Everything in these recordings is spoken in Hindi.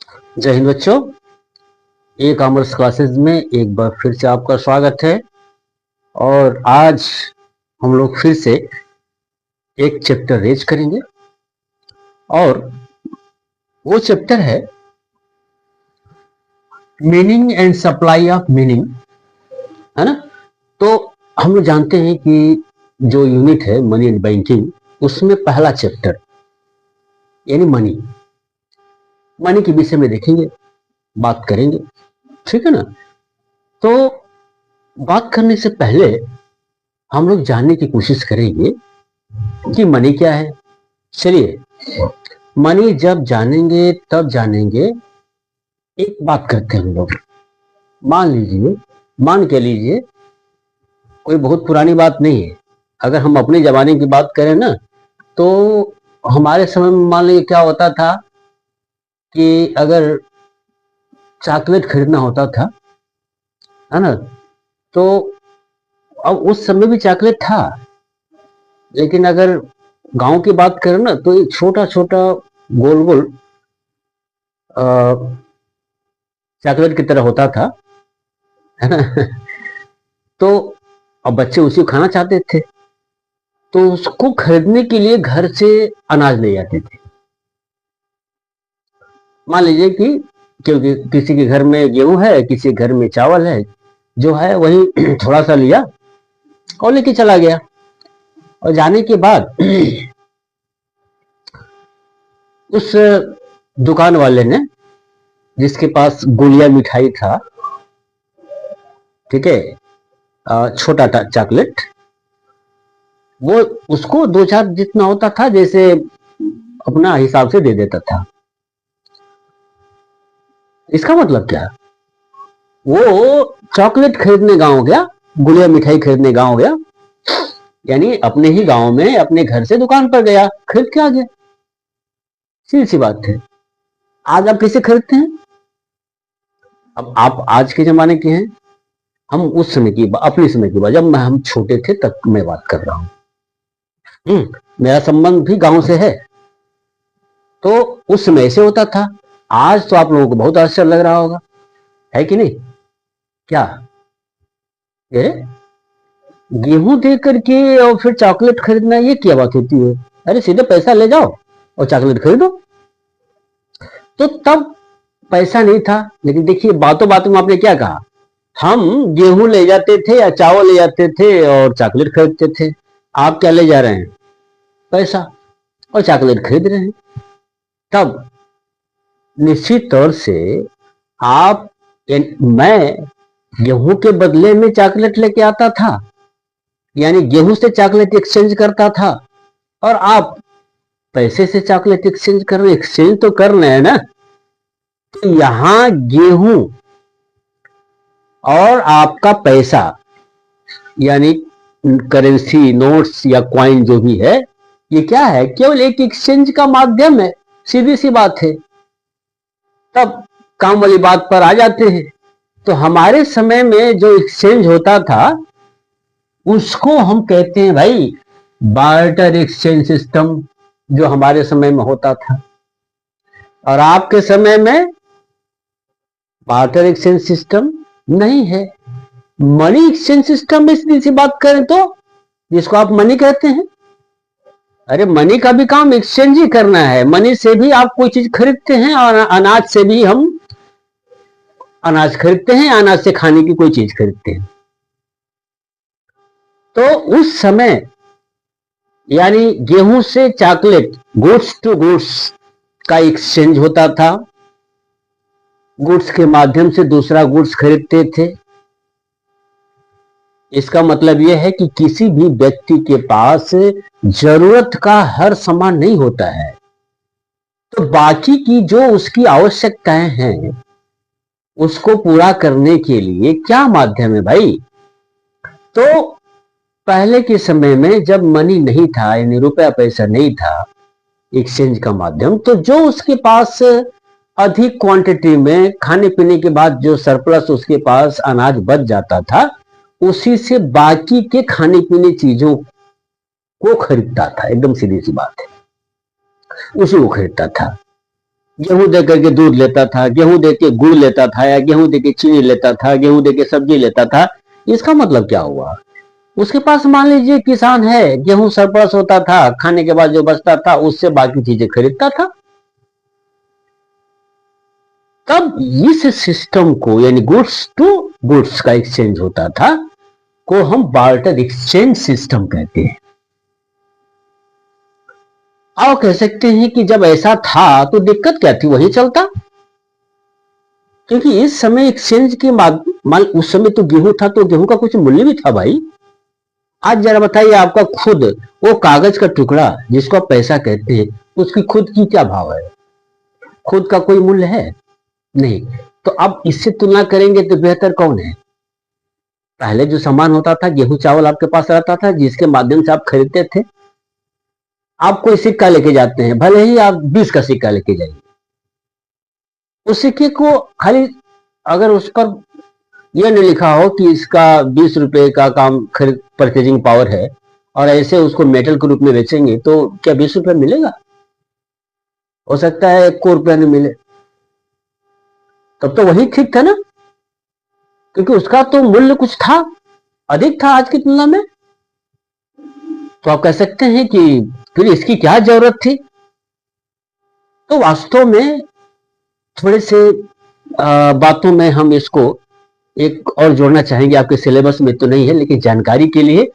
जय हिंद बच्चों। ई कॉमर्स क्लासेस में एक बार फिर से आपका स्वागत है। और आज हम लोग फिर से एक चैप्टर रेज करेंगे और वो चैप्टर है meaning and supply of meaning, है ना। तो हम लोग जानते हैं कि जो यूनिट है मनी एंड बैंकिंग, उसमें पहला चैप्टर यानी मनी के विषय में देखेंगे, बात करेंगे, ठीक है ना। तो बात करने से पहले हम लोग जानने की कोशिश करेंगे कि मनी क्या है। चलिए, मनी जब जानेंगे तब जानेंगे। एक बात करते हैं हम लोग, मान के लीजिए कोई बहुत पुरानी बात नहीं है। अगर हम अपने जमाने की बात करें ना, तो हमारे समय में मान लीजिए क्या होता था कि अगर चॉकलेट खरीदना होता था, है ना, तो अब उस समय भी चॉकलेट था, लेकिन अगर गांव की बात करें ना तो एक छोटा छोटा गोल गोल चॉकलेट की तरह होता था, है ना। तो अब बच्चे उसी को खाना चाहते थे, तो उसको खरीदने के लिए घर से अनाज ले जाते थे। मान लीजिए कि क्योंकि किसी के घर में गेहूं है, किसी के घर में चावल है, जो है वही थोड़ा सा लिया और लेके चला गया। और जाने के बाद उस दुकान वाले ने, जिसके पास गुड़िया मिठाई था, ठीक है, छोटा चॉकलेट, वो उसको दो चार जितना होता था जैसे अपना हिसाब से दे देता था। इसका मतलब क्या, वो चॉकलेट खरीदने गांव गया, गुड़िया मिठाई खरीदने गांव गया, यानी अपने ही गांव में अपने घर से दुकान पर गया, खरीद के आ गया। सीधी सी बात है। आज आप कैसे खरीदते हैं? अब आप आज के जमाने के हैं, हम उस समय की अपने समय की बात, जब हम छोटे थे तक मैं बात कर रहा हूं। मेरा संबंध भी गांव से है, तो उस समय ऐसे होता था। आज तो आप लोगों को बहुत आश्चर्य लग रहा होगा, है कि नहीं? क्या ये गेहूं दे करके और फिर चॉकलेट खरीदना, ये क्या बात होती है? अरे सीधे पैसा ले जाओ और चॉकलेट खरीदो। तो तब पैसा नहीं था, लेकिन देखिए बातों बातों में आपने क्या कहा, हम गेहूं ले जाते थे या चावल ले जाते थे और चॉकलेट खरीदते थे। आप क्या ले जा रहे हैं? पैसा, और चॉकलेट खरीद रहे हैं। तब निश्चित तौर से आप मैं गेहूं के बदले में चॉकलेट लेके आता था, यानी गेहूं से चॉकलेट एक्सचेंज करता था, और आप पैसे से चॉकलेट एक्सचेंज कर रहे, एक्सचेंज तो कर रहे हैं ना। तो यहां गेहूं और आपका पैसा, यानी करेंसी, नोट्स या क्वाइन जो भी है, ये क्या है? केवल एक एक्सचेंज का माध्यम है। सीधी सी बात है। तब काम वाली बात पर आ जाते हैं। तो हमारे समय में जो एक्सचेंज होता था उसको हम कहते हैं भाई बार्टर एक्सचेंज सिस्टम, जो हमारे समय में होता था। और आपके समय में बार्टर एक्सचेंज सिस्टम नहीं है, मनी एक्सचेंज सिस्टम में सीधी सी बात करें तो, जिसको आप मनी कहते हैं। अरे मनी का भी काम एक्सचेंज ही करना है। मनी से भी आप कोई चीज खरीदते हैं, और अनाज से भी हम अनाज खरीदते हैं, अनाज से खाने की कोई चीज खरीदते हैं। तो उस समय यानी गेहूं से चॉकलेट, गुड्स टू गुड्स का एक्सचेंज होता था। गुड्स के माध्यम से दूसरा गुड्स खरीदते थे। इसका मतलब यह है कि किसी भी व्यक्ति के पास जरूरत का हर सामान नहीं होता है, तो बाकी की जो उसकी आवश्यकताएं हैं उसको पूरा करने के लिए क्या माध्यम है भाई? तो पहले के समय में जब मनी नहीं था, यानी रुपया पैसा नहीं था, एक्सचेंज का माध्यम, तो जो उसके पास अधिक क्वांटिटी में खाने पीने के बाद जो सरप्लस उसके पास अनाज बच जाता था, उसी से बाकी के खाने पीने चीजों को खरीदता था। एकदम सीधी सी बात है, उसी को खरीदता था। गेहूं दे करके दूध लेता था, गेहूं दे के गुड़ लेता था, या गेहूं दे के चीनी लेता था, गेहूं दे के सब्जी लेता था। इसका मतलब क्या हुआ? उसके पास मान लीजिए किसान है, गेहूं सरप्लस होता था, खाने के बाद जो बचता था उससे बाकी चीजें खरीदता था। तब इस सिस्टम को, यानी गुड्स टू गुड्स का एक्सचेंज होता था, को हम बार्टर एक्सचेंज सिस्टम कहते हैं। आप कह सकते हैं कि जब ऐसा था तो दिक्कत क्या थी, वही चलता। क्योंकि इस समय एक्सचेंज के मान उस समय तो गेहूं था तो गेहूं का कुछ मूल्य भी था भाई। आज जरा बताइए, आपका खुद वो कागज का टुकड़ा जिसको आप पैसा कहते हैं, उसकी खुद की क्या भाव है? खुद का कोई मूल्य है? नहीं। तो अब इससे तुलना करेंगे तो बेहतर कौन है? पहले जो सामान होता था, गेहूं चावल आपके पास रहता था, जिसके माध्यम से आप खरीदते थे। आप कोई सिक्का लेके जाते हैं, भले ही आप 20 का सिक्का लेके जाइए, उस सिक्के को खाली अगर उस पर यह नहीं लिखा हो कि इसका 20 रुपए का काम खरीद परचेजिंग पावर है, और ऐसे उसको मेटल के रूप में बेचेंगे, तो क्या 20 रुपए मिलेगा? हो सकता है 1 को रुपया नहीं मिले। तब तो वही ठीक था ना, क्योंकि उसका तो मूल्य कुछ था, अधिक था आज की तुलना में। तो आप कह सकते हैं कि फिर इसकी क्या जरूरत थी? तो वास्तव में थोड़े से बातों में हम इसको एक और जोड़ना चाहेंगे, आपके सिलेबस में तो नहीं है लेकिन जानकारी के लिए।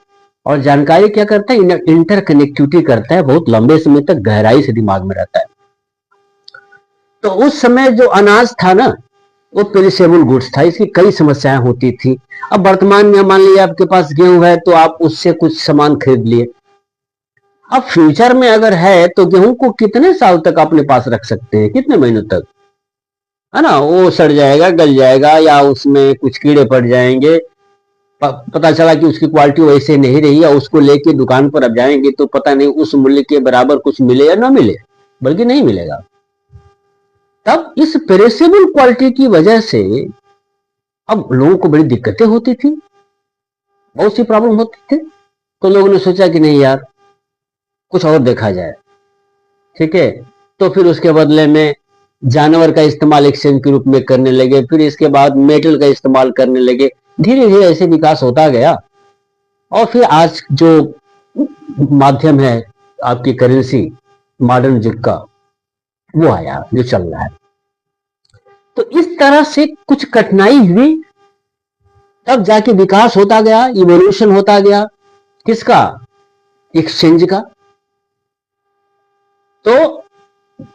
और जानकारी क्या करता है? इंटरकनेक्टिविटी करता है, बहुत लंबे समय तक गहराई से दिमाग में रहता है। तो उस समय जो अनाज था ना, वो पेरिसेबल गुड्स था, इसकी कई समस्याएं होती थी। अब वर्तमान में मान लीजिए आपके पास गेहूं है तो आप उससे कुछ सामान खरीद लिए। अब फ्यूचर में अगर है तो गेहूं को कितने साल तक अपने पास रख सकते हैं, कितने महीनों तक, है ना? वो सड़ जाएगा, गल जाएगा, या उसमें कुछ कीड़े पड़ जाएंगे, पता चला कि उसकी क्वालिटी वैसे नहीं रही, या उसको लेके दुकान पर अब जाएंगे तो पता नहीं उस मूल्य के बराबर कुछ मिले या ना मिले, बल्कि नहीं मिलेगा। तब इस पेरिसेबल क्वालिटी की वजह से अब लोगों को बड़ी दिक्कतें होती थी, बहुत सी प्रॉब्लम होती थी। तो लोगों ने सोचा कि नहीं यार, कुछ और देखा जाए। ठीक है, तो फिर उसके बदले में जानवर का इस्तेमाल एक्सचेंज के रूप में करने लगे, फिर इसके बाद मेटल का इस्तेमाल करने लगे। धीरे धीरे ऐसे विकास होता गया, और फिर आज जो माध्यम है आपकी करेंसी, मॉडर्न युग का, वो आया जो चल रहा है। तो इस तरह से कुछ कठिनाई हुई, तब जाके विकास होता गया, इवोल्यूशन होता गया। किसका? एक्सचेंज का। तो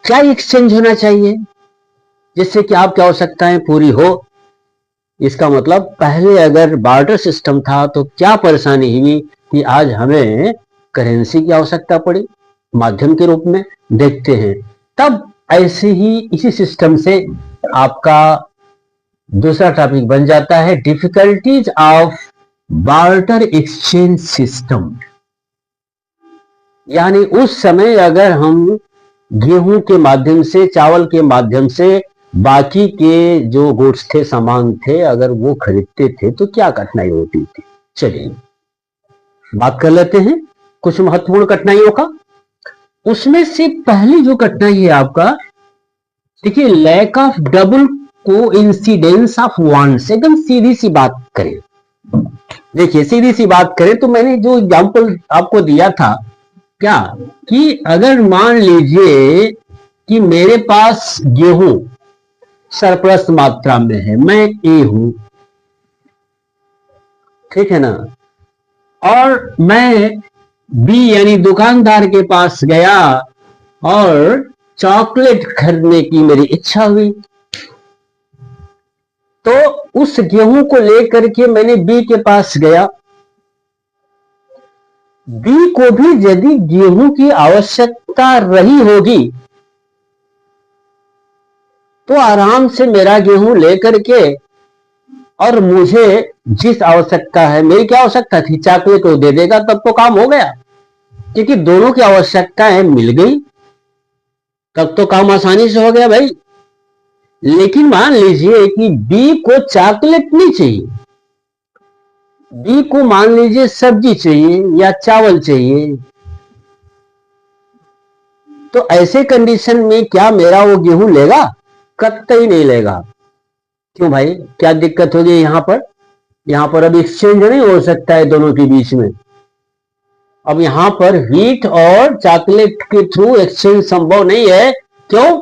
क्या एक्सचेंज होना चाहिए जिससे कि आपकी आवश्यकताएं पूरी हो? इसका मतलब पहले अगर बार्टर सिस्टम था तो क्या परेशानी हुई कि आज हमें करेंसी की आवश्यकता पड़ी माध्यम के रूप में। देखते हैं। तब ऐसे ही इसी सिस्टम से आपका दूसरा टॉपिक बन जाता है, difficulties of barter exchange system. यानी उस समय अगर हम गेहूं के माध्यम से, चावल के माध्यम से बाकी के जो गुड्स थे, सामान थे, अगर वो खरीदते थे तो क्या कठिनाई होती थी। चलिए बात कर लेते हैं कुछ महत्वपूर्ण कठिनाइयों का। उसमें से पहली जो कठिनाई है आपका, देखिए, लैक ऑफ डबल को इंसिडेंस ऑफ वांट्स। एकदम सीधी सी बात करें, देखिए सीधी सी बात करें तो मैंने जो एग्जांपल आपको दिया था, क्या कि अगर मान लीजिए कि मेरे पास गेहूं सरप्लस मात्रा में है, मैं ए हूं, ठीक है ना, और मैं बी यानी दुकानदार के पास गया और चॉकलेट खरीदने की मेरी इच्छा हुई, तो उस गेहूं को लेकर के मैंने बी के पास गया। बी को भी यदि गेहूं की आवश्यकता रही होगी तो आराम से मेरा गेहूं लेकर के, और मुझे जिस आवश्यकता है, मेरी क्या आवश्यकता थी, चॉकलेट वो दे देगा, तब तो काम हो गया, क्योंकि दोनों की आवश्यकताएं मिल गई, तब तो काम आसानी से हो गया भाई। लेकिन मान लीजिए कि बी को चॉकलेट नहीं चाहिए, बी को मान लीजिए सब्जी चाहिए या चावल चाहिए, तो ऐसे कंडीशन में क्या मेरा वो गेहूं लेगा? कतई नहीं लेगा। क्यों भाई, क्या दिक्कत होगी यहां पर? यहां पर अब एक्सचेंज नहीं हो सकता है दोनों के बीच में। अब यहां पर व्हीट और चॉकलेट के थ्रू एक्सचेंज संभव नहीं है। क्यों?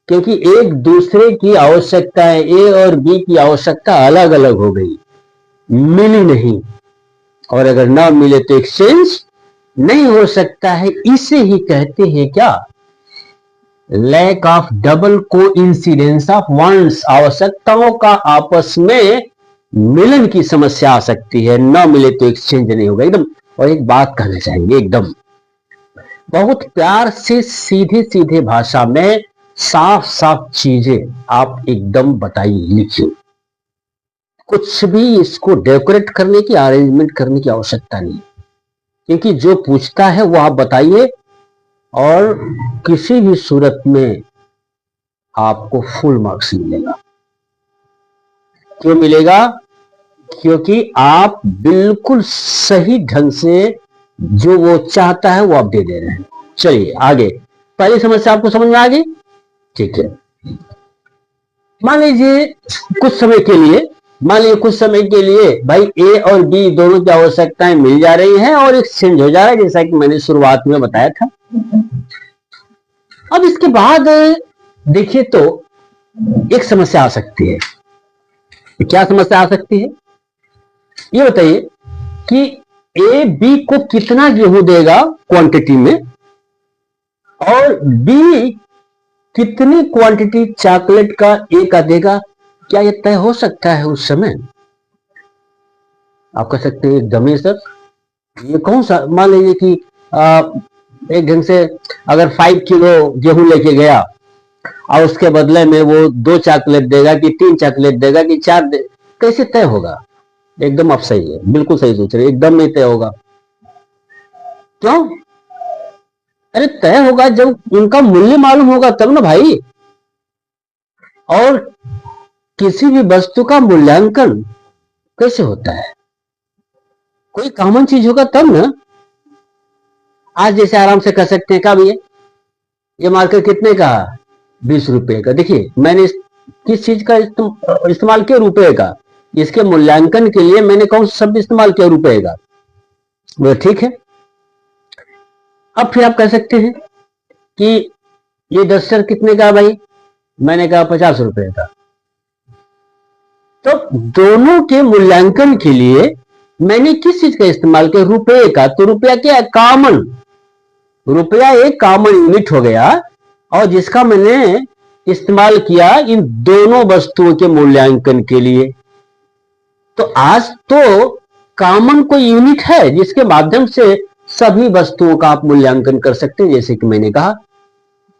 क्योंकि एक दूसरे की आवश्यकता है, ए और बी की आवश्यकता अलग अलग हो गई, मिली नहीं। और अगर ना मिले तो एक्सचेंज नहीं हो सकता है। इसे ही कहते हैं क्या? लैक ऑफ डबल को इंसिडेंस ऑफ वांट्स। आवश्यकताओं का आपस में मिलन की समस्या आ सकती है, ना मिले तो एक्सचेंज नहीं होगा एकदम। और एक बात कहना चाहेंगे एकदम बहुत प्यार से, सीधे सीधे भाषा में साफ साफ चीजें आप एकदम बताइए, लिखिए। कुछ भी इसको डेकोरेट करने की, अरेंजमेंट करने की आवश्यकता नहीं, क्योंकि जो पूछता है वो आप बताइए और किसी भी सूरत में आपको फुल मार्क्स मिलेगा। क्यों मिलेगा? क्योंकि आप बिल्कुल सही ढंग से जो वो चाहता है वो आप दे दे रहे हैं। चलिए आगे, पहली समस्या आपको समझ में आ गई? ठीक है। मान लीजिए कुछ समय के लिए भाई ए और बी दोनों की आवश्यकताएं मिल जा रही हैं और एक्सचेंज हो जा रहा है, जैसा कि मैंने शुरुआत में बताया था। अब इसके बाद देखिए तो एक समस्या आ सकती है। क्या समस्या आ सकती है ये बताइए कि ए बी को कितना गेहूं देगा क्वांटिटी में, और बी कितनी क्वांटिटी चॉकलेट का ए का देगा। क्या यह तय हो सकता है उस समय? आप कह सकते हैं एकदम ही सर, ये कौन सा, मान लीजिए कि एक ढंग से अगर 5 किलो गेहूं लेके गया और उसके बदले में वो 2 चॉकलेट देगा कि 3 चॉकलेट देगा कि 4 कैसे तय होगा? एकदम आप सही है, बिल्कुल सही सोच रहे, एकदम नहीं तय होगा। क्यों? अरे तय होगा जब उनका मूल्य मालूम होगा तब ना भाई। और किसी भी वस्तु का मूल्यांकन कैसे होता है? कोई कॉमन चीज होगा तब ना। आज जैसे आराम से कह सकते हैं क्या भैया ये मार्कर कितने का? 20 रुपए का। देखिए मैंने किस चीज का इस्तेमाल किया? रुपए का। इसके मूल्यांकन के लिए मैंने कौन सा शब्द इस्तेमाल किया? रुपए का। वो ठीक है। अब फिर आप कह सकते हैं कि ये डस्टर कितने का भाई? मैंने कहा 50 रुपए का। तो दोनों के मूल्यांकन के लिए मैंने किस चीज का इस्तेमाल किया? रुपए का। तो रुपया क्या है? कॉमन। रुपया एक कॉमन यूनिट हो गया और जिसका मैंने इस्तेमाल किया इन दोनों वस्तुओं के मूल्यांकन के लिए। तो आज तो कॉमन कोई यूनिट है जिसके माध्यम से सभी वस्तुओं का आप मूल्यांकन कर सकते हैं। जैसे कि मैंने कहा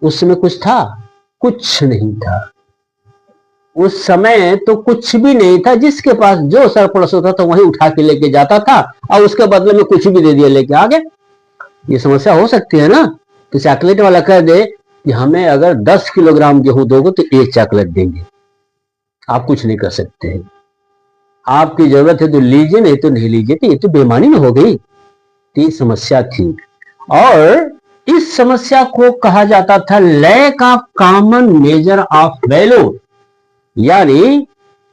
उस समय कुछ था? कुछ नहीं था। उस समय तो कुछ भी नहीं था। जिसके पास जो सरप्लस होता था वही उठा के लेके जाता था और उसके बदले में कुछ भी दे दिया, लेके आ गए। ये समस्या हो सकती है ना कि चॉकलेट वाला कह दे कि हमें अगर 10 किलोग्राम गेहूं दोगे तो 1 चॉकलेट देंगे। आप कुछ नहीं कर सकते हैं। आपकी जरूरत है तो लीजिए, नहीं तो नहीं लीजिए। तो ये तो बेईमानी में हो गई। ये समस्या थी और इस समस्या को कहा जाता था lack of common measure of value. यानी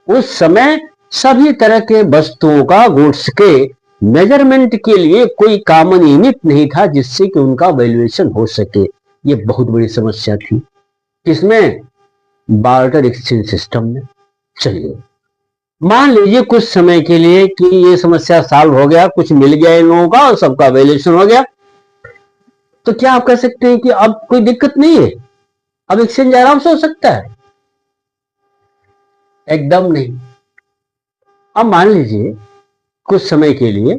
उस समय सभी तरह के वस्तुओं का, गुड्स के मेजरमेंट के लिए कोई कॉमन यूनिट नहीं था जिससे कि उनका वैल्यूएशन हो सके। ये बहुत बड़ी समस्या थी। किसमें? बार्टर एक्सचेंज सिस्टम में। चलिए मान लीजिए कुछ समय के लिए कि ये समस्या सॉल्व हो गया, कुछ मिल गया इन लोगों का और सबका वैल्यूएशन हो गया। तो क्या आप कह सकते हैं कि अब कोई दिक्कत नहीं है, अब एक्सचेंज आराम से हो सकता है? एकदम नहीं। अब मान लीजिए कुछ समय के लिए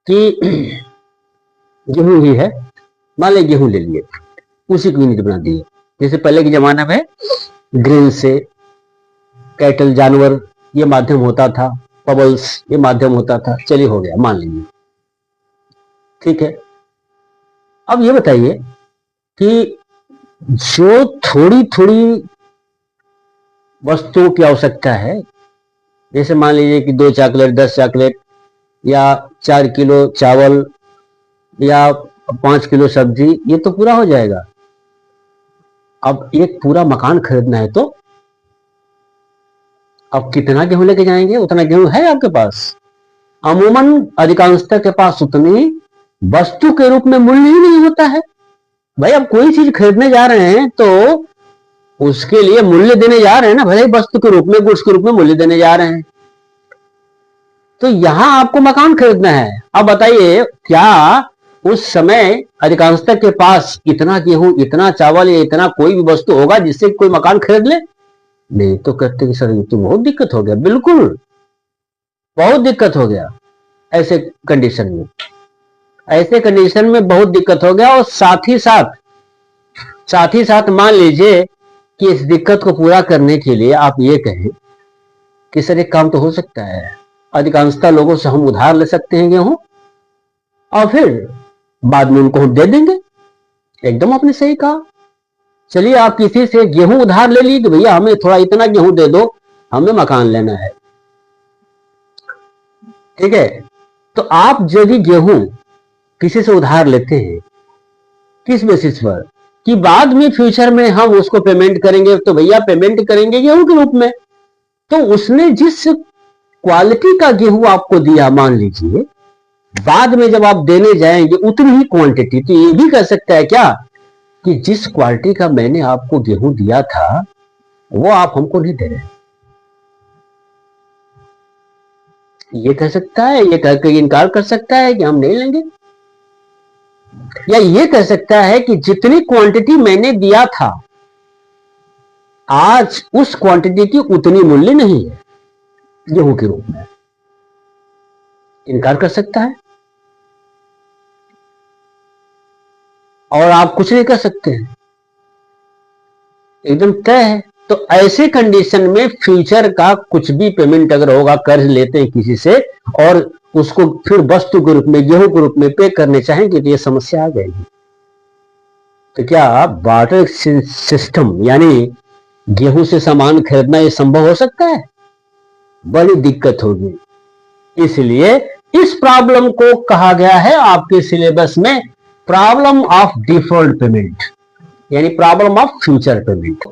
कि गेहूं ही है, मान लीजिए गेहूं ले लिए, उसी की यूनिट बना दिए। जैसे पहले के जमाने में ग्रेन से कैटल जानवर ये माध्यम होता था, पबल्स ये माध्यम होता था। चलिए हो गया, मान लीजिए ठीक है। अब ये बताइए कि जो थोड़ी थोड़ी वस्तुओं की आवश्यकता है, जैसे मान लीजिए कि 2 चॉकलेट, 10 चॉकलेट या 4 किलो चावल या 5 किलो सब्जी, ये तो पूरा हो जाएगा। अब एक पूरा मकान खरीदना है तो अब कितना गेहूं लेके जाएंगे? उतना गेहूं है आपके पास? अमूमन अधिकांशतः के पास उतनी वस्तु के रूप में मूल्य ही नहीं होता है। भाई अब कोई चीज खरीदने जा रहे हैं तो उसके लिए मूल्य देने जा रहे हैं ना, भले वस्तु के रूप में, गुड्स के रूप में मूल्य देने जा रहे हैं। तो यहां आपको मकान खरीदना है। अब बताइए, क्या उस समय अधिकांशतः के पास इतना गेहूं, इतना चावल या इतना कोई भी वस्तु होगा जिससे कोई मकान खरीद ले? नहीं। तो कहते कि सर ये तो बहुत दिक्कत हो गया। बिल्कुल बहुत दिक्कत हो गया। ऐसे कंडीशन में बहुत दिक्कत हो गया। और साथ ही साथ मान लीजिए कि इस दिक्कत को पूरा करने के लिए आप ये कहें कि सर एक काम तो हो सकता है, अधिकांशतः लोगों से हम उधार ले सकते हैं गेहूं और फिर बाद में उनको हम दे देंगे। एकदम आपने सही कहा। चलिए आप किसी से गेहूं उधार ले ली कि भैया हमें थोड़ा इतना गेहूं दे दो, हमें मकान लेना है। ठीक है, तो आप यदि गेहूं किसी से उधार लेते हैं किस बेसिस पर कि बाद में फ्यूचर में हम उसको पेमेंट करेंगे, तो भैया पेमेंट करेंगे गेहूं के रूप में। तो उसने जिस क्वालिटी का गेहूं आपको दिया, मान लीजिए बाद में जब आप देने जाएंगे उतनी ही क्वांटिटी, तो ये भी कह सकता है क्या कि जिस क्वालिटी का मैंने आपको गेहूं दिया था वो आप हमको नहीं दे रहे? ये कह सकता है, ये कह के इनकार कर सकता है कि हम नहीं लेंगे। या ये कह सकता है कि जितनी क्वांटिटी मैंने दिया था आज उस क्वांटिटी की उतनी मूल्य नहीं है गेहूं के रूप में। इनकार कर सकता है और आप कुछ नहीं कर सकते हैं, एकदम तय है। तो ऐसे कंडीशन में फ्यूचर का कुछ भी पेमेंट अगर होगा, कर्ज लेते हैं किसी से और उसको फिर वस्तु के रूप में, गेहूं के रूप में पे करने चाहेंगे तो ये समस्या आ जाएगी। तो क्या बार्टर सिस्टम यानी गेहूं से सामान खरीदना ये संभव हो सकता है? बड़ी दिक्कत होगी। इसलिए इस प्रॉब्लम को कहा गया है आपके सिलेबस में प्रॉब्लम ऑफ डिफर्ड पेमेंट, यानी problem of future payment.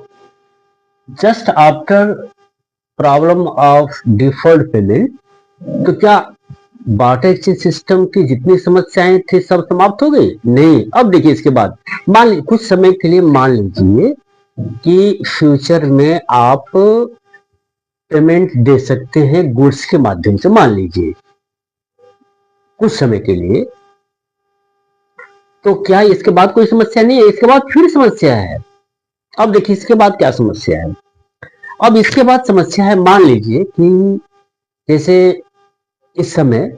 Just after problem of deferred payment, तो क्या बार्टर एक्सचेंज सिस्टम की जितनी समस्याएं थी सब समाप्त हो गई? नहीं। अब देखिए इसके बाद मान लीजिए कुछ समय के लिए मान लीजिए कि फ्यूचर में आप पेमेंट दे सकते हैं गुड्स के माध्यम से, मान लीजिए कुछ समय के लिए। तो क्या इसके बाद कोई समस्या नहीं है? इसके बाद फिर समस्या है। अब देखिए इसके बाद क्या समस्या है। अब इसके बाद समस्या है, मान लीजिए कि जैसे इस समय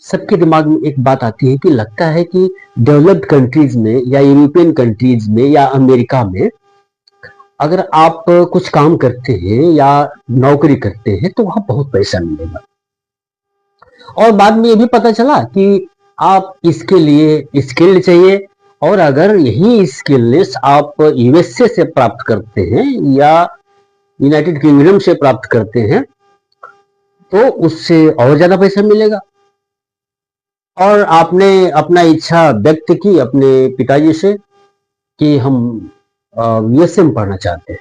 सबके दिमाग में एक बात आती है कि लगता है कि डेवलप्ड कंट्रीज में या यूरोपियन कंट्रीज में या अमेरिका में अगर आप कुछ काम करते हैं या नौकरी करते हैं तो वहां बहुत पैसा मिलेगा। और बाद में ये भी पता चला कि आप इसके लिए स्किल्ड चाहिए, और अगर यही स्किल्स आप यूएसए से प्राप्त करते हैं या यूनाइटेड किंगडम से प्राप्त करते हैं तो उससे और ज्यादा पैसा मिलेगा। और आपने अपना इच्छा व्यक्त की अपने पिताजी से कि हम यूएसए में पढ़ना चाहते हैं,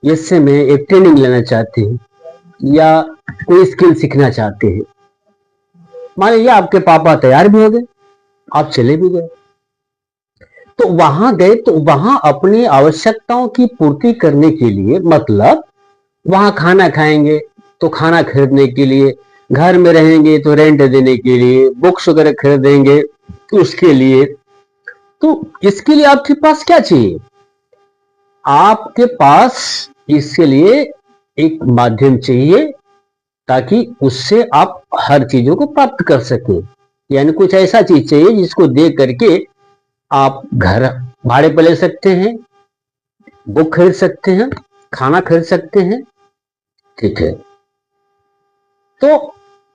यूएसए में एक ट्रेनिंग लेना चाहते हैं या कोई स्किल सीखना चाहते हैं। मान लीजिए आपके पापा तैयार भी हो गए, आप चले भी गए। तो वहां गए तो वहां अपनी आवश्यकताओं की पूर्ति करने के लिए, मतलब वहां खाना खाएंगे तो खाना खरीदने के लिए, घर में रहेंगे तो रेंट देने के लिए, बुक्स वगैरह खरीदेंगे उसके लिए। तो इसके लिए आपके पास क्या चाहिए? आपके पास इसके लिए एक माध्यम चाहिए ताकि उससे आप हर चीजों को प्राप्त कर सकें। यानी कुछ ऐसा चीज चाहिए जिसको दे करके आप घर भाड़े पर ले सकते हैं, बुक खरीद सकते हैं, खाना खरीद सकते हैं। ठीक है, तो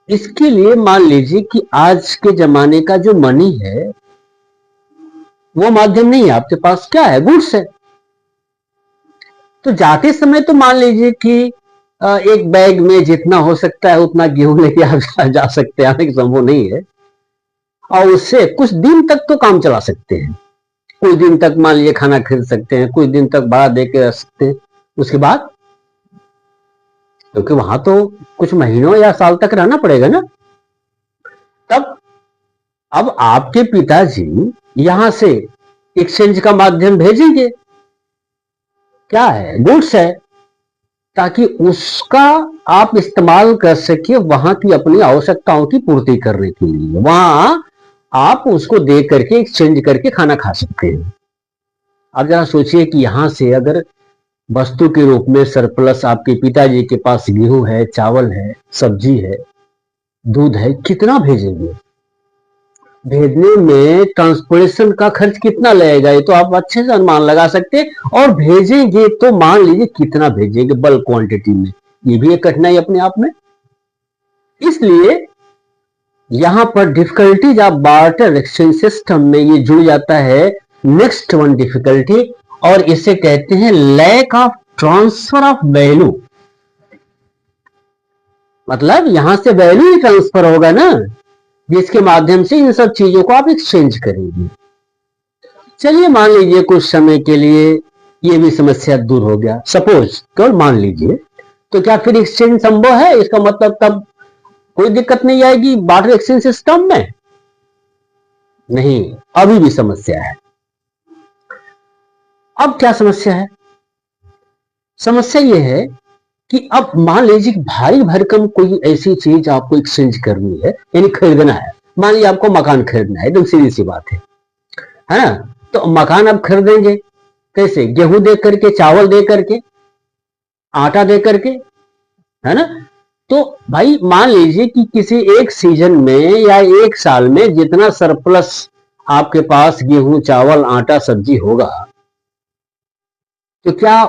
इसके लिए मान लीजिए कि आज के जमाने का जो मनी है वो माध्यम नहीं है आपके पास, क्या है? गुड्स है। तो जाते समय तो मान लीजिए कि एक बैग में जितना हो सकता है उतना गेहूं लेके आप जा सकते हैं, आने की संभव नहीं है, और उससे कुछ दिन तक तो काम चला सकते हैं। कुछ दिन तक मान लीजिए खाना खरीद सकते हैं, कुछ दिन तक भाड़ा दे के रख सकते हैं, उसके बाद क्योंकि वहां तो कुछ महीनों या साल तक रहना पड़ेगा ना। तब अब आपके पिताजी यहां से एक्सचेंज का माध्यम भेजेंगे, क्या है, गुड्स है, ताकि उसका आप इस्तेमाल कर सके वहां की अपनी आवश्यकताओं की पूर्ति करने के लिए। वहां आप उसको दे करके एक्सचेंज करके खाना खा सकते हैं। अब जरा सोचिए कि यहां से अगर वस्तु के रूप में सरप्लस आपके पिताजी के पास गेहूं है, चावल है, सब्जी है, दूध है, कितना भेजेंगे? भेजने में ट्रांसपोर्टेशन का खर्च कितना लगेगा, ये तो आप अच्छे से अनुमान लगा सकते हैं। और भेजेंगे तो मान लीजिए कितना भेजेंगे बल्क क्वांटिटी में, ये भी एक कठिनाई अपने आप में। इसलिए यहां पर difficulties of barter exchange system में ये जुड़ जाता है नेक्स्ट वन डिफिकल्टी, और इसे कहते हैं lack of transfer of value. मतलब यहां से वैल्यू ही ट्रांसफर होगा ना, जिसके माध्यम से इन सब चीजों को आप एक्सचेंज करेंगे। चलिए मान लीजिए कुछ समय के लिए ये भी समस्या दूर हो गया, सपोज केवल मान लीजिए, तो क्या फिर एक्सचेंज संभव है? इसका मतलब तब कोई दिक्कत नहीं आएगी बार्टर एक्सचेंज सिस्टम में? नहीं, अभी भी समस्या है। अब क्या समस्या है? समस्या यह है कि अब मान लीजिए भारी भरकम कोई ऐसी चीज आपको एक्सचेंज करनी है, यानी खरीदना है। मान लीजिए आपको मकान खरीदना है, एकदम सीधी सी बात है ना? तो मकान आप खरीदेंगे कैसे? गेहूं दे करके, चावल दे करके, आटा दे करके, है ना? तो भाई मान लीजिए कि किसी एक सीजन में या एक साल में जितना सरप्लस आपके पास गेहूं, चावल, आटा, सब्जी होगा, तो क्या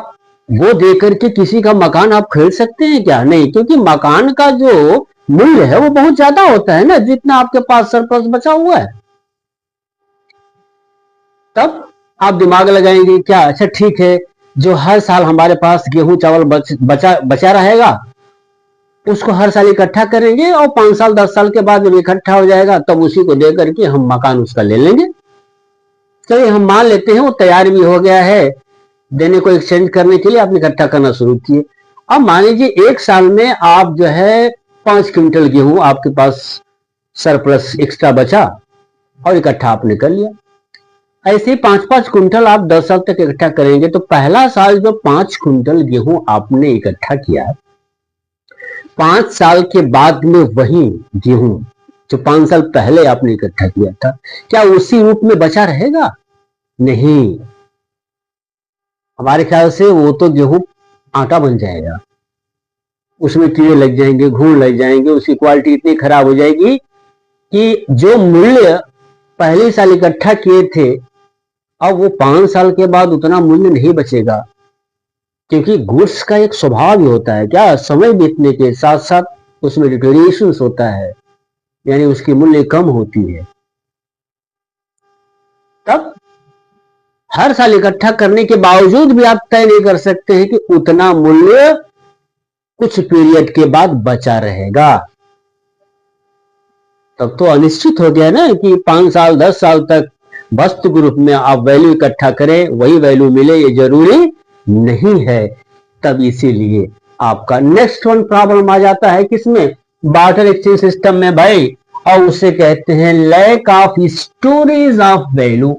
वो देकर के किसी का मकान आप खरीद सकते हैं क्या? नहीं, क्योंकि मकान का जो मूल्य है वो बहुत ज्यादा होता है ना, जितना आपके पास सरप्लस बचा हुआ है। तब आप दिमाग लगाएंगे क्या, अच्छा ठीक है, जो हर साल हमारे पास गेहूं चावल बचा रहेगा, उसको हर साल इकट्ठा करेंगे और 5 साल 10 साल के बाद जब इकट्ठा हो जाएगा तब उसी को दे करके हम मकान उसका ले लेंगे। चलिए हम मान लेते हैं वो तैयार भी हो गया है, देने को एक्सचेंज करने के लिए आपने इकट्ठा करना शुरू किए। अब मान लीजिए एक साल में आप जो है 5 क्विंटल गेहूं आपके पास सरप्लस एक्स्ट्रा बचा और इकट्ठा आपने कर लिया। ऐसे 5-5 क्विंटल आप 10 साल तक इकट्ठा करेंगे, तो पहला साल जो 5 क्विंटल गेहूं आपने इकट्ठा किया, 5 साल के बाद में वही गेहूं जो 5 साल पहले आपने इकट्ठा किया था, क्या उसी रूप में बचा रहेगा? नहीं, हमारे ख्याल से वो तो गेहूं आटा बन जाएगा, उसमें कीड़े लग जाएंगे, घून लग जाएंगे, उसकी क्वालिटी इतनी खराब हो जाएगी कि जो मूल्य पहले साल इकट्ठा किए थे, अब वो 5 साल के बाद उतना मूल्य नहीं बचेगा। क्योंकि गुड्स का एक स्वभाव ही होता है क्या, समय बीतने के साथ साथ उसमें डिटोरिएशन होता है, यानी उसकी मूल्य कम होती है। तब हर साल इकट्ठा करने के बावजूद भी आप तय नहीं कर सकते हैं कि उतना मूल्य कुछ पीरियड के बाद बचा रहेगा। तब तो अनिश्चित हो गया ना कि 5 साल 10 साल तक वस्तु के रूप में आप वैल्यू इकट्ठा करें, वही वैल्यू मिले, ये जरूरी नहीं है। तब इसीलिए आपका नेक्स्ट वन प्रॉब्लम आ जाता है किसमें? बार्टर एक्सचेंज सिस्टम में भाई, और उसे कहते हैं lack of storage of value.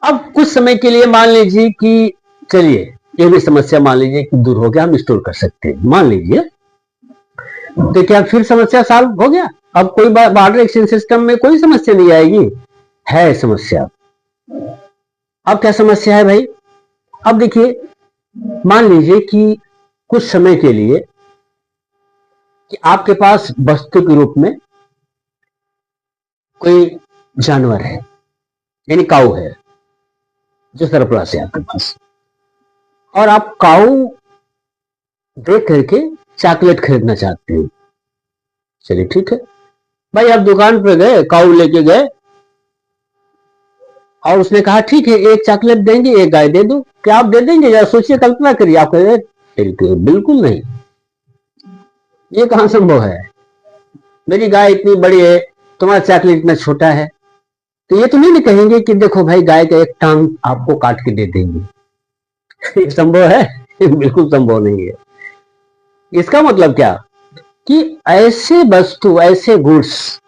अब कुछ समय के लिए मान लीजिए कि चलिए ये भी समस्या मान लीजिए कि दूर हो गया, हम स्टोर कर सकते हैं, मान लीजिए, तो क्या फिर समस्या सॉल्व हो गया? अब कोई बार्टर एक्सचेंज सिस्टम में कोई समस्या नहीं आएगी? है समस्या। अब क्या समस्या है भाई? अब देखिए, मान लीजिए कि कुछ समय के लिए कि आपके पास वस्तु के रूप में कोई जानवर है, यानी काऊ है, जो सरप्लस है आपके पास, और आप काऊ देख करके चॉकलेट खरीदना चाहते हैं। चलिए ठीक है भाई, आप दुकान पर गए, काऊ लेके गए और उसने कहा ठीक है, एक चॉकलेट देंगे, एक गाय दे दो। क्या आप दे देंगे? या सोचिए, कल्पना करिए, आप कहेंगे बिल्कुल नहीं, ये कहां संभव है, मेरी गाय इतनी बड़ी है, तुम्हारा चॉकलेट इतना छोटा है, तो ये तो नहीं कहेंगे कि देखो भाई गाय का एक टांग आपको काट के दे देंगे। ये संभव है? बिल्कुल संभव नहीं है। इसका मतलब क्या कि ऐसे वस्तु, ऐसे गुड्स,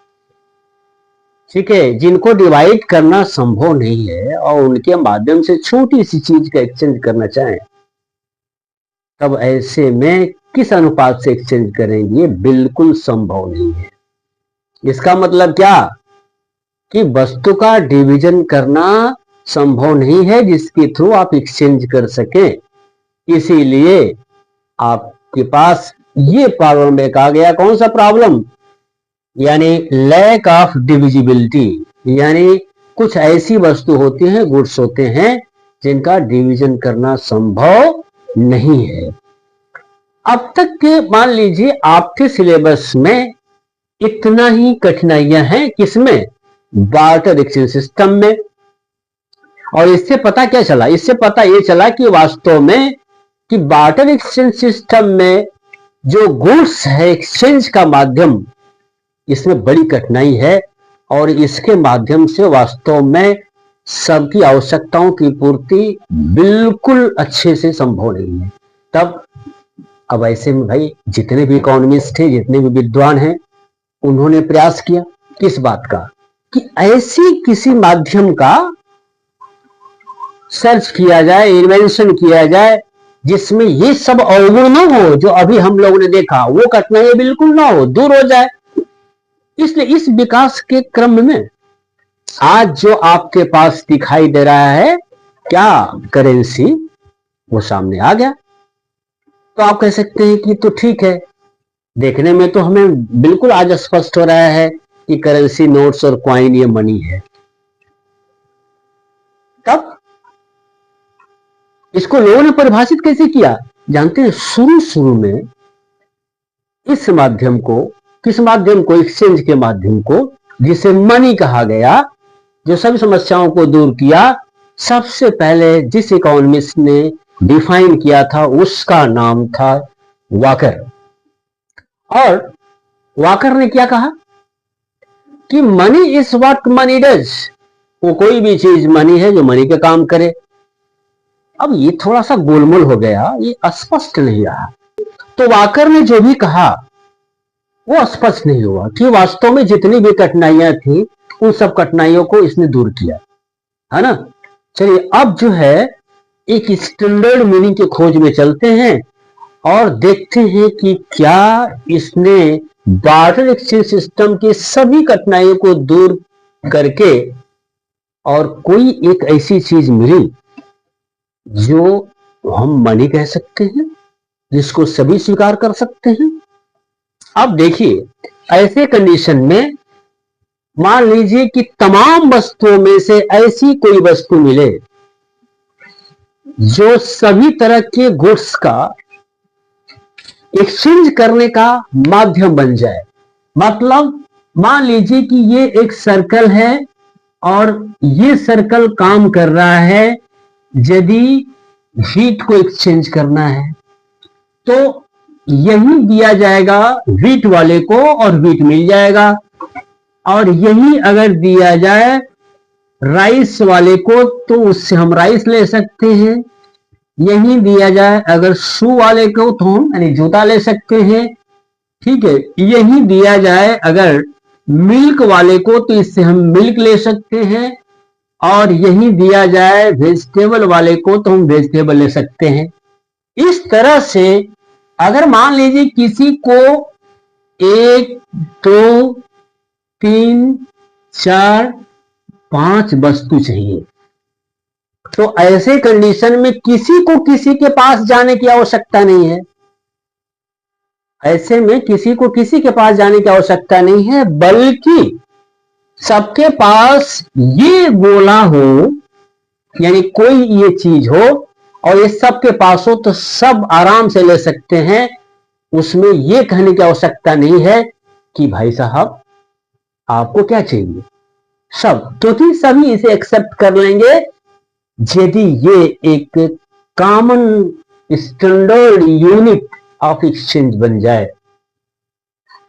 ठीक है, जिनको डिवाइड करना संभव नहीं है और उनके माध्यम से छोटी सी चीज का एक्सचेंज करना चाहें, तब ऐसे में किस अनुपात से एक्सचेंज करेंगे? ये बिल्कुल संभव नहीं है। इसका मतलब क्या कि वस्तु का डिवीजन करना संभव नहीं है जिसके थ्रू आप एक्सचेंज कर सकें। इसीलिए आपके पास ये प्रॉब्लम एक आ गया। कौन सा प्रॉब्लम? यानी लैक ऑफ डिविजिबिलिटी, यानी कुछ ऐसी वस्तु होती हैं, गुड्स होते हैं, जिनका डिवीजन करना संभव नहीं है। अब तक के मान लीजिए आपके सिलेबस में इतना ही कठिनाइयां हैं, किसमें? बार्टर एक्सचेंज सिस्टम में। और इससे पता क्या चला? इससे पता ये चला कि वास्तव में कि बार्टर एक्सचेंज सिस्टम में जो गुड्स है, एक्सचेंज का माध्यम, इसमें बड़ी कठिनाई है और इसके माध्यम से वास्तव में सबकी आवश्यकताओं की पूर्ति बिल्कुल अच्छे से संभव नहीं है। तब अब ऐसे में भाई जितने भी इकोनॉमिस्ट थे, जितने भी विद्वान हैं, उन्होंने प्रयास किया किस बात का कि ऐसी किसी माध्यम का सर्च किया जाए, इन्वेंशन किया जाए, जिसमें ये सब अवगुण ना हो जो अभी हम लोगों ने देखा, वो कठिनाई बिल्कुल ना हो, दूर हो जाए। इसलिए इस विकास के क्रम में आज जो आपके पास दिखाई दे रहा है क्या? करेंसी, वो सामने आ गया। तो आप कह सकते हैं कि तो ठीक है, देखने में तो हमें बिल्कुल आज स्पष्ट हो रहा है कि करेंसी, नोट्स और क्वाइन ये मनी है। तब इसको लोगों ने परिभाषित कैसे किया? जानते हैं, शुरू शुरू में इस माध्यम को, किस माध्यम को? एक्सचेंज के माध्यम को, जिसे मनी कहा गया, जो सभी समस्याओं को दूर किया, सबसे पहले जिस इकोनॉमिस्ट ने डिफाइन किया था उसका नाम था वॉकर। और वॉकर ने क्या कहा कि money is what money does, वो कोई भी चीज मनी है जो मनी के काम करे। अब ये थोड़ा सा गोलमोल हो गया, ये स्पष्ट नहीं रहा। तो वॉकर ने जो भी कहा वो स्पष्ट नहीं हुआ कि वास्तव में जितनी भी कठिनाइयां थी उन सब कठिनाइयों को इसने दूर किया, है ना। चलिए अब जो है एक स्टैंडर्ड मीनिंग की खोज में चलते हैं और देखते हैं कि क्या इसने बार्टर एक्सचेंज सिस्टम की सभी कठिनाइयों को दूर करके और कोई एक ऐसी चीज मिली जो हम मनी कह सकते हैं, जिसको सभी स्वीकार कर सकते हैं। अब देखिए, ऐसे कंडीशन में मान लीजिए कि तमाम वस्तुओं में से ऐसी कोई वस्तु मिले जो सभी तरह के गुड्स का एक्सचेंज करने का माध्यम बन जाए। मतलब मान लीजिए कि ये एक सर्कल है और ये सर्कल काम कर रहा है, यदि हीट को एक्सचेंज करना है तो यही दिया जाएगा वीट वाले को और वीट मिल जाएगा, और यही अगर दिया जाए राइस वाले को तो उससे हम राइस ले सकते हैं। यही दिया जाए अगर शू वाले को तो हम यानी जूता ले सकते हैं, ठीक है। यही दिया जाए अगर मिल्क वाले को तो इससे हम मिल्क ले सकते हैं, और यही दिया जाए वेजिटेबल वाले को तो हम वेजिटेबल ले सकते हैं। इस तरह से अगर मान लीजिए किसी को 1 2 3 4 5 वस्तु चाहिए, तो ऐसे कंडीशन में किसी को किसी के पास जाने की आवश्यकता नहीं है। ऐसे में किसी को किसी के पास जाने की आवश्यकता नहीं है, बल्कि सबके पास ये गोला हो, यानी कोई ये चीज हो और ये सबके पास हो तो सब आराम से ले सकते हैं। उसमें ये कहने की आवश्यकता नहीं है कि भाई साहब आपको क्या चाहिए, सब, क्योंकि सभी इसे एक्सेप्ट कर लेंगे यदि ये एक common standard unit of exchange बन जाए,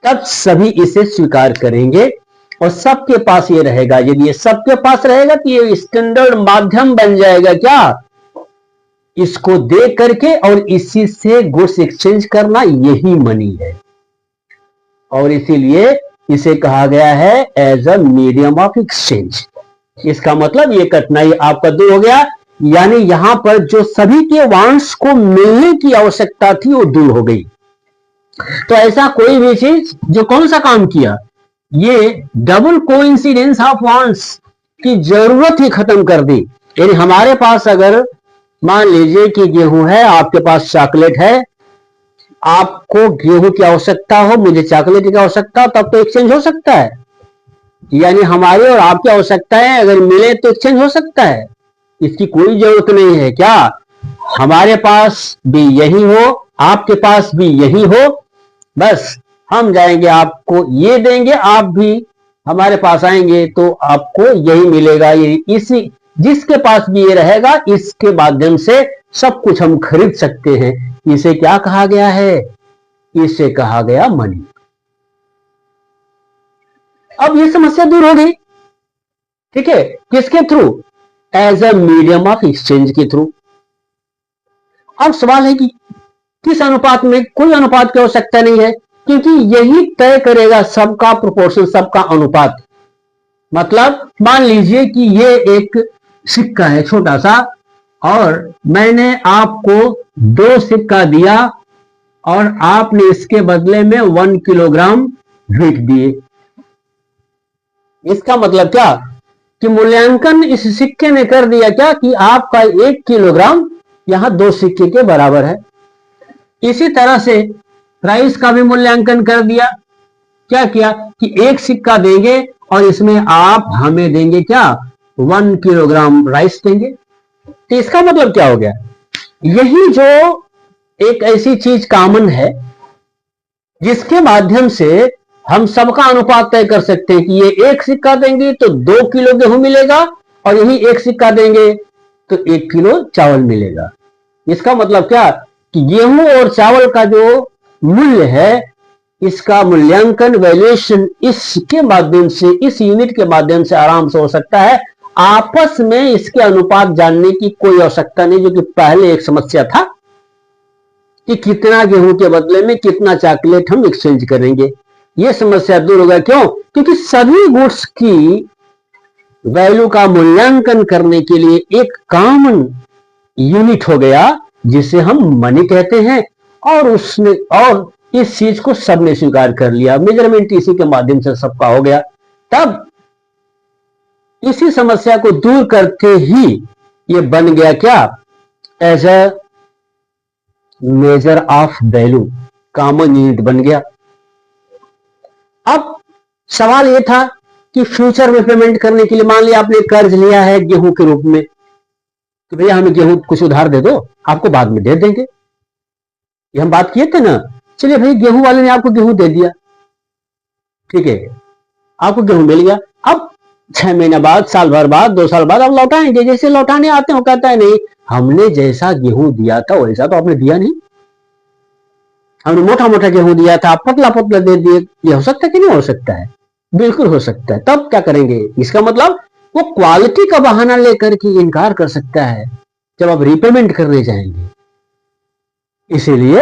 तब सभी इसे स्वीकार करेंगे। और सबके पास ये रहेगा। यदि ये सबके पास रहेगा तो ये स्टैंडर्ड माध्यम बन जाएगा क्या, इसको दे करके और इसी से गुड्स एक्सचेंज करना, यही मनी है। और इसीलिए इसे कहा गया है as a medium of exchange. इसका मतलब ये कठिनाई आपका दूर हो गया, यानी यहां पर जो सभी के वांट्स को मिलने की आवश्यकता थी वो दूर हो गई। तो ऐसा कोई भी चीज जो कौन सा काम किया, ये डबल कोइंसिडेंस ऑफ वांट्स की जरूरत ही खत्म कर दी। यानी हमारे पास अगर मान लीजिए कि गेहूं है, आपके पास चॉकलेट है, आपको गेहूं की आवश्यकता हो, मुझे चॉकलेट की आवश्यकता हो, तब तो एक्सचेंज हो सकता है। यानी हमारी और आपकी आवश्यकताएं अगर मिले तो एक्सचेंज हो सकता है, इसकी कोई जरूरत नहीं है। क्या हमारे पास भी यही हो, आपके पास भी यही हो, बस हम जाएंगे आपको ये देंगे, आप भी हमारे पास आएंगे तो आपको यही मिलेगा। ये इसी जिसके पास भी ये रहेगा, इसके माध्यम से सब कुछ हम खरीद सकते हैं। इसे क्या कहा गया है, इसे कहा गया मनी। अब ये समस्या दूर हो गई, ठीक है, किसके through, as a medium of exchange के थ्रू। अब सवाल है कि किस अनुपात में, कोई अनुपात की आवश्यकता नहीं है, क्योंकि यही तय करेगा सबका प्रोपोर्शन, सबका अनुपात। मतलब मान लीजिए कि ये एक सिक्का है छोटा सा, और मैंने आपको 2 सिक्का दिया और आपने इसके बदले में 1 किलोग्राम व्हीट दिए। इसका मतलब क्या कि मूल्यांकन इस सिक्के ने कर दिया क्या कि आपका 1 किलोग्राम यहां 2 सिक्के के बराबर है। इसी तरह से प्राइस का भी मूल्यांकन कर दिया। क्या किया कि 1 सिक्का देंगे और इसमें आप हमें देंगे क्या, 1 किलोग्राम राइस देंगे। तो इसका मतलब क्या हो गया, यही जो एक ऐसी चीज कॉमन है जिसके माध्यम से हम सबका अनुपात तय कर सकते हैं कि ये 1 सिक्का देंगे तो 2 किलो गेहूं मिलेगा, और यही 1 सिक्का देंगे तो 1 किलो चावल मिलेगा। इसका मतलब क्या कि गेहूं और चावल का जो मूल्य है, इसका मूल्यांकन, वैल्यूएशन इसके माध्यम से, इस यूनिट के माध्यम से आराम से हो सकता है। आपस में इसके अनुपात जानने की कोई आवश्यकता नहीं, जो कि पहले एक समस्या था कि कितना गेहूं के बदले में कितना चॉकलेट हम एक्सचेंज करेंगे। यह समस्या दूर होगा। क्यों, क्योंकि सभी गुड्स की वैल्यू का मूल्यांकन करने के लिए एक कॉमन यूनिट हो गया जिसे हम मनी कहते हैं, और इस चीज को सबने स्वीकार कर लिया। मेजरमेंट इसी के माध्यम से सबका हो गया। तब इसी समस्या को दूर करके ही ये बन गया क्या, as a measure of value, common unit बन गया। अब सवाल यह था कि फ्यूचर में पेमेंट करने के लिए, मान लिया आपने कर्ज लिया है गेहूं के रूप में, तो भैया हमें गेहूं कुछ उधार दे दो, आपको बाद में दे देंगे। ये हम बात किए थे ना। चलिए भाई, गेहूं वाले ने आपको गेहूं दे दिया, ठीक है, आपको गेहूं मिल गया। अब 6 महीने बाद, साल भर बाद, 2 साल बाद आप लौटाएंगे। जैसे लौटाने आते हो, कहता है नहीं, हमने जैसा गेहूं दिया था वैसा तो आपने दिया नहीं, हमने मोटा मोटा गेहूं दिया था, आप पतला पतला दे दिए। ये हो सकता है कि नहीं हो सकता है, बिल्कुल हो सकता है। तब क्या करेंगे, इसका मतलब वो क्वालिटी का बहाना लेकर के इनकार कर सकता है जब आप रीपेमेंट करने जाएंगे। इसीलिए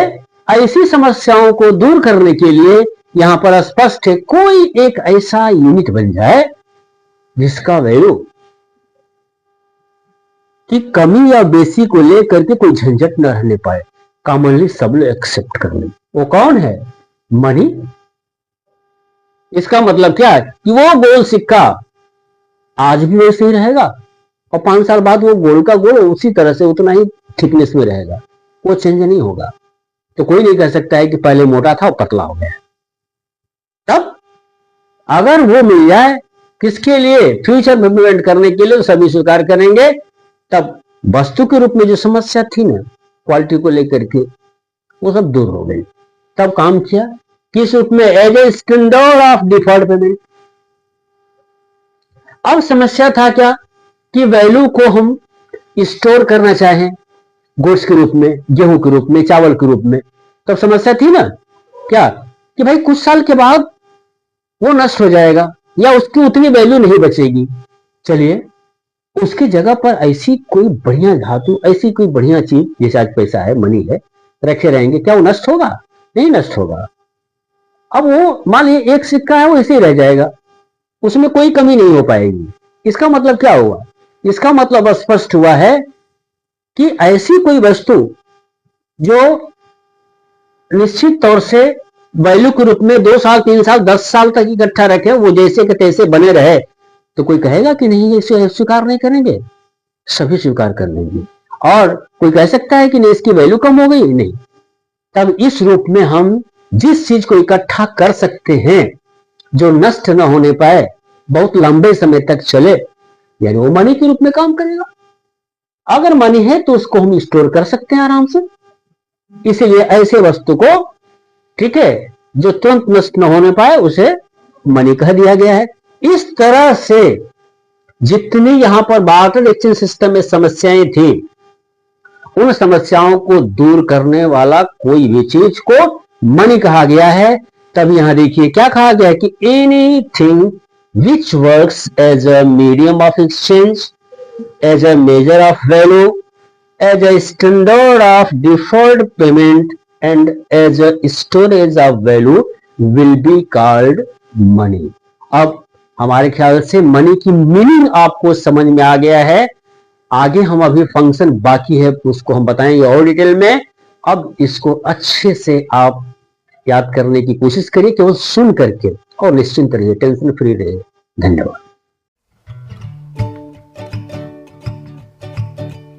ऐसी समस्याओं को दूर करने के लिए यहां पर स्पष्ट है, कोई एक ऐसा यूनिट बन जाए जिसका वैल्यू की कमी या बेसी को लेकर के कोई झंझट न रहने पाए, कॉमनली सब लोग एक्सेप्ट कर ले। वो कौन है, मनी। इसका मतलब क्या है कि वो गोल सिक्का आज भी वैसे ही रहेगा, और 5 साल बाद वो गोल का गोल उसी तरह से उतना ही थिकनेस में रहेगा, वो चेंज नहीं होगा। तो कोई नहीं कह सकता है कि पहले मोटा था और पतला हो गया। तब अगर वो मिल जाए, किसके लिए, फ्यूचर में पेमेंट करने के लिए, तो सभी स्वीकार करेंगे। तब वस्तु के रूप में जो समस्या थी ना क्वालिटी को लेकर के, वो सब दूर हो गई। तब काम किया किस रूप में, as a standard of deferred payment. अब समस्या था क्या कि वैल्यू को हम स्टोर करना चाहें गुड्स के रूप में, गेहूं के रूप में, चावल के रूप में। तब समस्या थी ना क्या कि भाई कुछ साल के बाद वो नष्ट हो जाएगा, या उसकी उतनी वैल्यू नहीं बचेगी। चलिए, उसकी जगह पर ऐसी कोई बढ़िया धातु, ऐसी कोई बढ़िया चीज, जैसे आज पैसा है, मनी है, रखे रहेंगे, क्या वो नष्ट होगा? नहीं नष्ट होगा। अब वो मान लीजिए एक सिक्का है, वो ऐसे ही रह जाएगा, उसमें कोई कमी नहीं हो पाएगी। इसका मतलब क्या हुआ? इसका मतलब स्पष्ट हुआ है कि ऐसी कोई वस्तु जो निश्चित तौर से वैल्यू के रूप में 2 साल 3 साल 10 साल तक इकट्ठा रखे, वो जैसे के तैसे बने रहे, तो कोई कहेगा कि नहीं इसे स्वीकार नहीं करेंगे? सभी स्वीकार कर लेंगे। और कोई कह सकता है कि नहीं इसकी वैल्यू कम हो गई? नहीं। तब इस रूप में हम जिस चीज को इकट्ठा कर सकते हैं जो नष्ट न होने पाए, बहुत लंबे समय तक चले, यानी वो मनी के रूप में काम करेगा। अगर मनी है तो उसको हम स्टोर कर सकते हैं आराम से। इसीलिए ऐसे वस्तु को, ठीक है, जो तुरंत नष्ट न होने पाए, उसे मनी कह दिया गया है। इस तरह से जितनी यहां पर बार्टर एक्सचेंज सिस्टम में समस्याएं थी, उन समस्याओं को दूर करने वाला कोई भी चीज को मनी कहा गया है। तब यहां देखिए क्या कहा गया है कि anything which works as a medium of exchange, as a measure of value, as a standard of deferred payment and as a storage of value will be called money. अब हमारे ख्याल से मनी की मीनिंग आपको समझ में आ गया है। आगे हम अभी फंक्शन बाकी है, उसको हम बताएंगे और डिटेल में। अब इसको अच्छे से आप याद करने की कोशिश करिए, केवल सुन करके, और निश्चिंत रहिए, टेंशन फ्री रहिए। धन्यवाद।